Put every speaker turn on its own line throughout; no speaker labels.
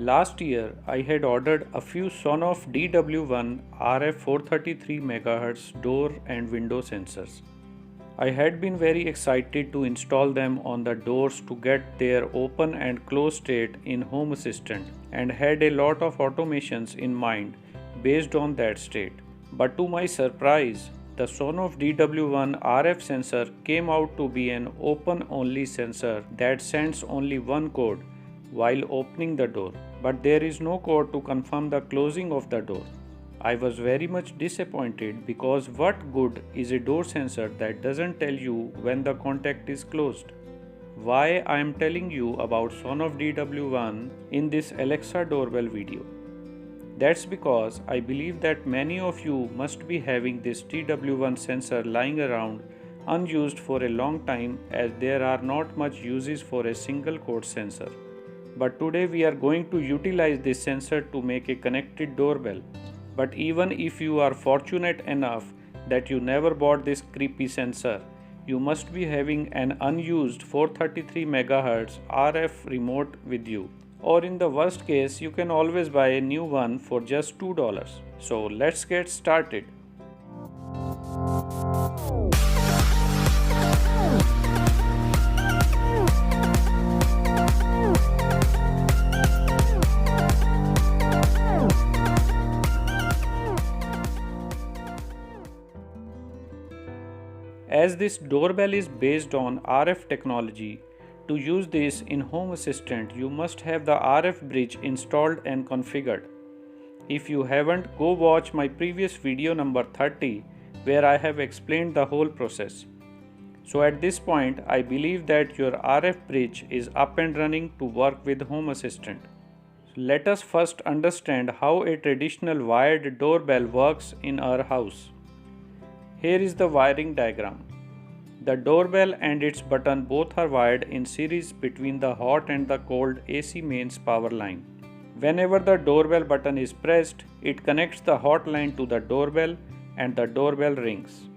Last year, I had ordered a few Sonoff DW1 RF 433 MHz door and window sensors. I had been very excited to install them on the doors to get their open and close state in Home Assistant and had a lot of automations in mind based on that state. But to my surprise, the Sonoff DW1 RF sensor came out to be an open only sensor that sends only one code while opening the door, but there is no code to confirm the closing of the door. I was very much disappointed because what good is a door sensor that doesn't tell you when the contact is closed? Why I am telling you about Sonoff DW1 in this Alexa doorbell video? That's because I believe that many of you must be having this DW1 sensor lying around unused for a long time as there are not much uses for a single code sensor. But today we are going to utilize this sensor to make a connected doorbell. But even if you are fortunate enough that you never bought this creepy sensor, you must be having an unused 433 MHz RF remote with you. Or in the worst case, you can always buy a new one for just $2. So let's get started. As this doorbell is based on RF technology, to use this in Home Assistant, you must have the RF bridge installed and configured. If you haven't, go watch my previous video number 30 where I have explained the whole process. So at this point, I believe that your RF bridge is up and running to work with Home Assistant. So let us first understand how a traditional wired doorbell works in our house. Here is the wiring diagram. The doorbell and its button both are wired in series between the hot and the cold AC mains power line. Whenever the doorbell button is pressed, it connects the hot line to the doorbell and the doorbell rings.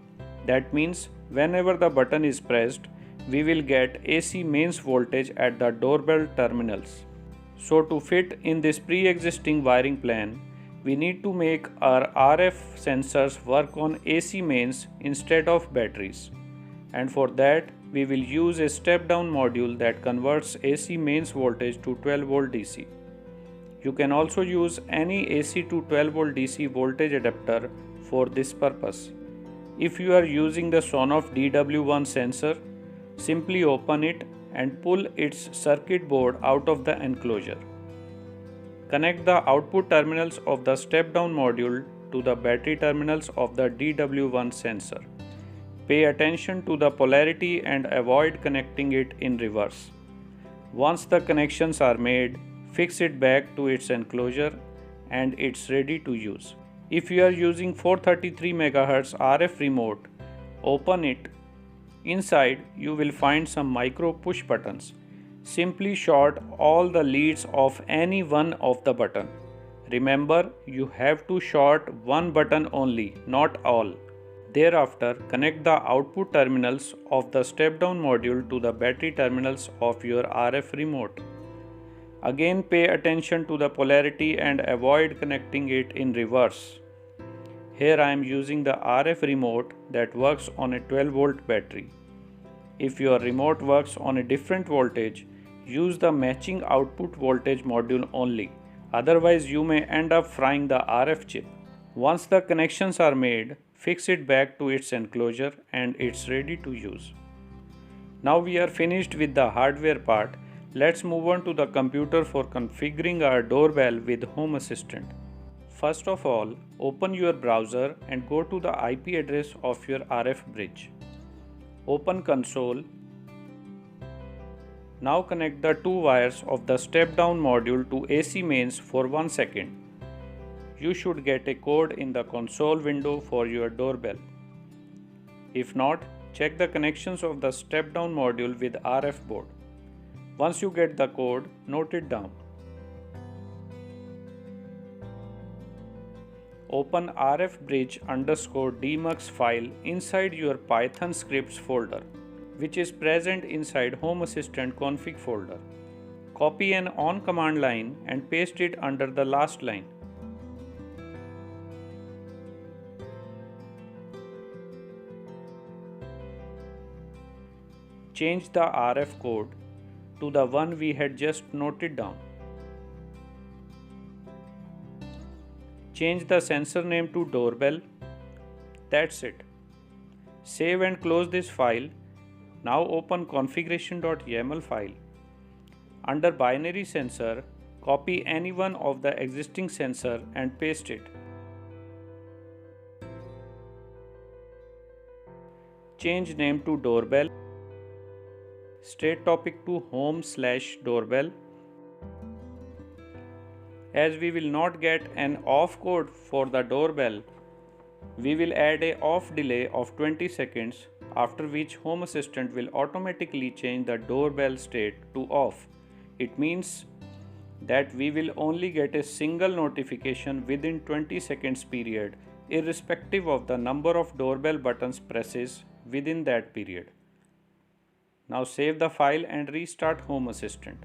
That means whenever the button is pressed, we will get AC mains voltage at the doorbell terminals. So to fit in this pre-existing wiring plan, we need to make our RF sensors work on AC mains instead of batteries. And for that, we will use a step-down module that converts AC mains voltage to 12V DC. You can also use any AC to 12V DC voltage adapter for this purpose. If you are using the Sonoff DW1 sensor, simply open it and pull its circuit board out of the enclosure. Connect the output terminals of the step-down module to the battery terminals of the DW1 sensor. Pay attention to the polarity and avoid connecting it in reverse. Once the connections are made, fix it back to its enclosure and it's ready to use. If you are using 433 MHz RF remote, open it. Inside, you will find some micro push buttons. Simply short all the leads of any one of the button. Remember, you have to short one button only, not all. Thereafter, connect the output terminals of the step-down module to the battery terminals of your RF remote. Again, pay attention to the polarity and avoid connecting it in reverse. Here I am using the RF remote that works on a 12V battery. If your remote works on a different voltage, use the matching output voltage module only. Otherwise, you may end up frying the RF chip. Once the connections are made, fix it back to its enclosure and it's ready to use. Now we are finished with the hardware part. Let's move on to the computer for configuring our doorbell with Home Assistant. First of all, open your browser and go to the IP address of your RF bridge. Open console. Now connect the two wires of the step-down module to AC mains for 1 second. You should get a code in the console window for your doorbell. If not, check the connections of the step-down module with RF board. Once you get the code, note it down. Open rfbridge_demux file inside your Python scripts folder, which is present inside Home Assistant config folder. Copy an on command line and paste it under the last line. Change the RF code to the one we had just noted down. Change the sensor name to doorbell. That's it. Save and close this file. Now open configuration.yaml file. Under binary sensor, copy any one of the existing sensor and paste it. Change name to doorbell. State topic to home/doorbell. As we will not get an off code for the doorbell, we will add a off delay of 20 seconds, after which Home Assistant will automatically change the doorbell state to off. It means that we will only get a single notification within 20 seconds period, irrespective of the number of doorbell buttons presses within that period. Now save the file and restart Home Assistant.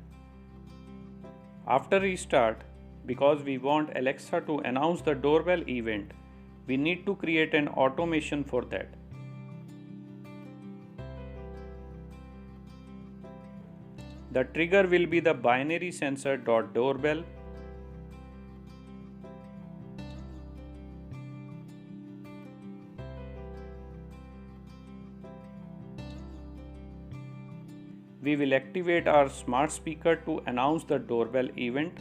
After restart, because we want Alexa to announce the doorbell event, we need to create an automation for that. The trigger will be the binary sensor.doorbell. We will activate our smart speaker to announce the doorbell event.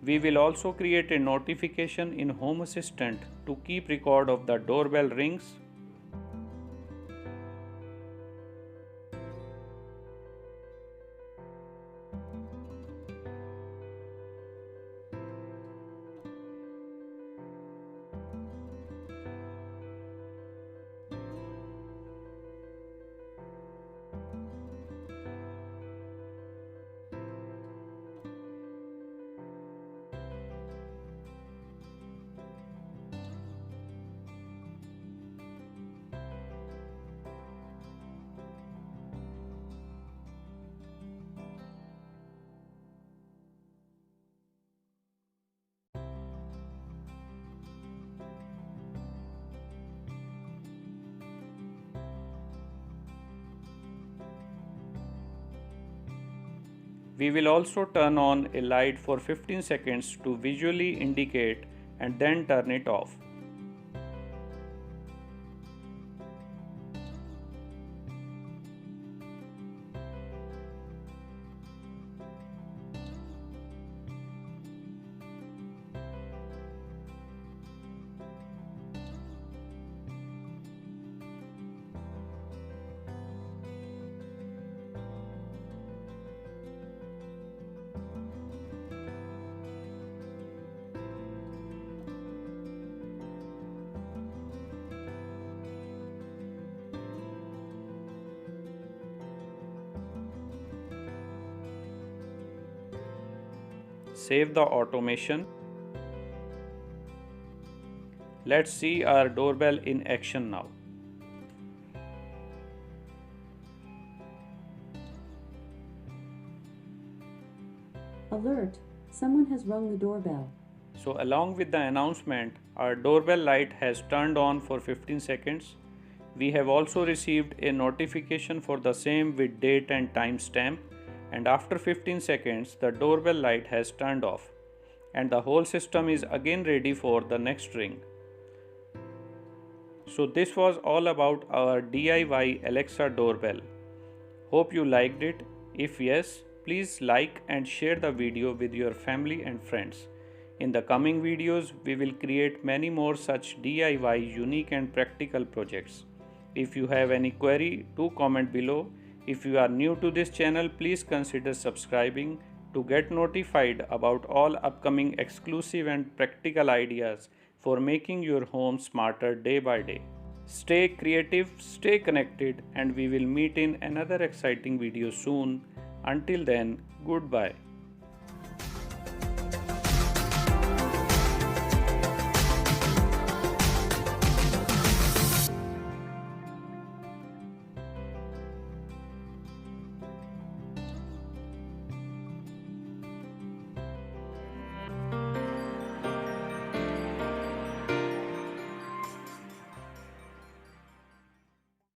We will also create a notification in Home Assistant to keep record of the doorbell rings. We will also turn on a light for 15 seconds to visually indicate and then turn it off. Save the automation. Let's see our doorbell in action now.
Alert! Someone has rung the doorbell.
So along with the announcement, our doorbell light has turned on for 15 seconds. We have also received a notification for the same with date and time stamp, and after 15 seconds the doorbell light has turned off and the whole system is again ready for the next ring. So this was all about our DIY Alexa doorbell. Hope you liked it. If yes, Please like and share the video with your family and friends. In the coming videos, we will create many more such DIY unique and practical projects. If you have any query, do comment below. If you are new to this channel, please consider subscribing to get notified about all upcoming exclusive and practical ideas for making your home smarter day by day. Stay creative, stay connected, and we will meet in another exciting video soon. Until then, goodbye.